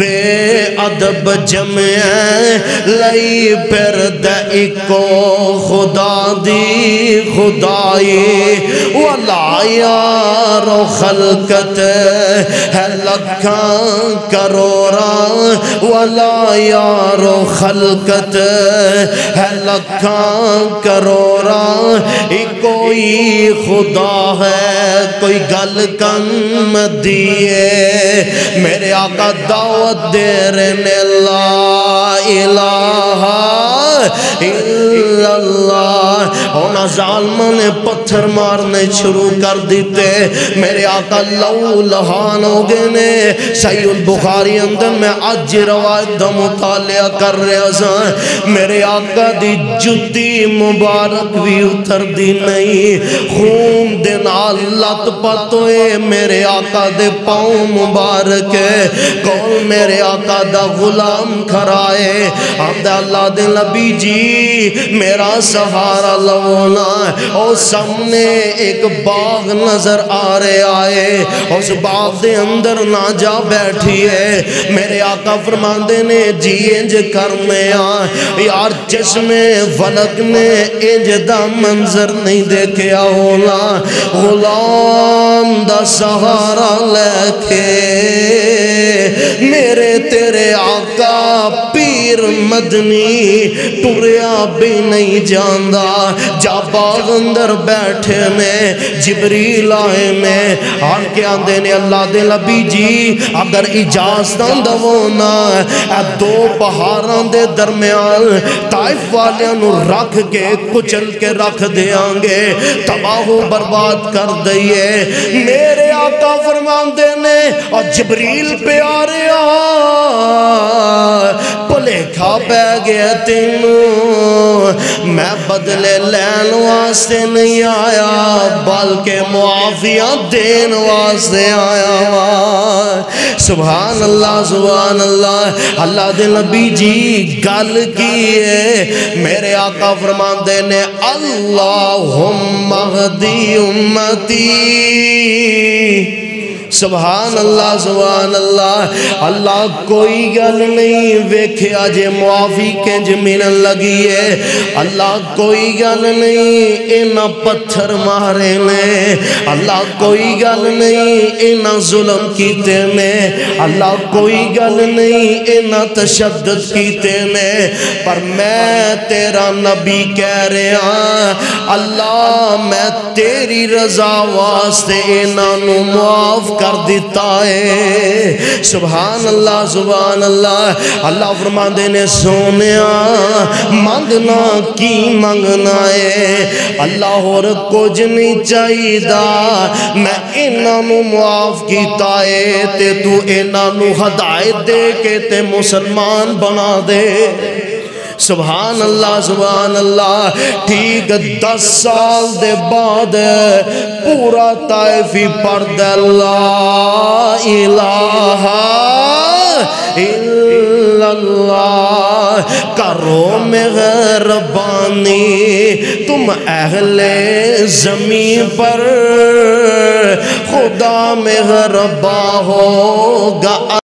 بے ادب جمع لئی پھر اکو خدا دی خدائی ولا یار خلقت ہے لکھاں کروڑاں ولا یار خلقت ہے لکھاں کروڑاں کوئی خدا ہے کوئی گل کم دیئے میرے آقا دعوت دے رہے لا الہ الا اللہ ہونا ظالموں نے پتھر مارنے شروع کر دیتے میرے آقا لو لہان ہو گئے نے صحیح البخاری اندر میں آج روایت دا مطالعہ کر رہا سا میرے آقا دی جتی مبارک بھی اتر دی نہیں خون دے نال لت پتوئے میرے آقا دے پاؤں مبارک ہے کون میرے آقا دا غلام کھرائے حمد اللہ دے نبی جی میرا سہارا لونا اور سامنے ایک باغ نظر آ رہے آئے اس باغ دے اندر نہ جا بیٹھی ہے میرے آقا فرماندے نے جی انج کرنے یار چشم فلک نے انج دا منظر نہیں دیکھیا ہونا غلام دا سہارا لے کے میرے تیرے آقا پیر مدنی ٹریا بھی نہیں جاندہ جا باغ اندر بیٹھے میں جبریل آئے میں آن کے آندے نے اللہ دے نبی جی اگر اجازتاں دونا دو پہاراں دے درمیان طائف والیاں نو رکھ کے کچل کے رکھ دیاں گے تباہ و برباد کر دئیے میرے آقا فرماندے نے اور جبریل پہ آ رہے پلے کھا پہ گیا تینوں میں بدلے لین واسطے نہیں آیا بلکہ معافیاں دین واسطے آیا سبحان اللہ اللہ دے نبی جی گل کی ہے میرے آقا فرماندے نے اللہم اہدی امتی سبحان اللہ اللہ کوئی گل نہیں ویکھے آجے معافی کنج ملن لگی ہے اللہ کوئی گل نہیں اینا پتھر مارے نے اللہ کوئی گل نہیں اینا ظلم کیتے نے اللہ کوئی گل نہیں اینا تشدد کیتے نے پر میں تیرا نبی کہہ رہا اللہ میں تیری رضا واسطے اینا نو معاف کر دیتا ہے سبحان اللہ اللہ فرماندے نے سونیا مانگنا کی مانگنا ہے اللہ اور کچھ نہیں چاہی دا میں انہاں نو معاف کیتا ہے تے تو انہاں نو ہدایت دے کے تے مسلمان بنا دے سبحان اللہ ٹھیک 10 سال دے بعد پورا طائفی پڑھ دے لا الہ الا اللہ کرو مہربانی تم اہل زمین پر خدا مہربان ہوگا